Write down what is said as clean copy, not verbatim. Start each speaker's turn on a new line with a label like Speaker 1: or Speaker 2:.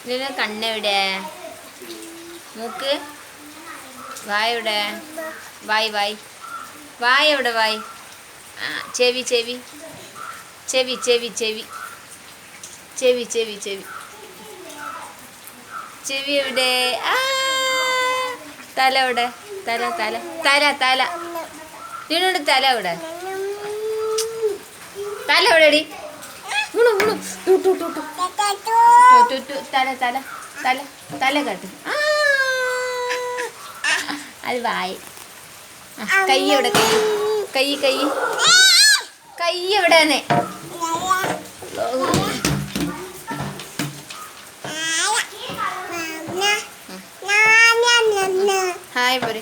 Speaker 1: ഇതിന് കണ്ണെവിടെ? മൂക്ക്? വായെവിടെ? വായ് വായ് വായ് എവിടെ? വായ്. ആ ചെവി ചെവി ചെവി ചെവി ചെവി ചെവി ചെവി ചെവി ചെവി എവിടെ? ആ തല എവിടെ? തല തല തല തല നിന്നോട് തല എവിടെ? തല എവിടെടി? തല തല തല തല കാട്ട്. അത് വായി. കൈ എവിടെ? കൈ കൈ കൈ കൈ എവിടെയാന്നേ? ഹായ് പോരെ.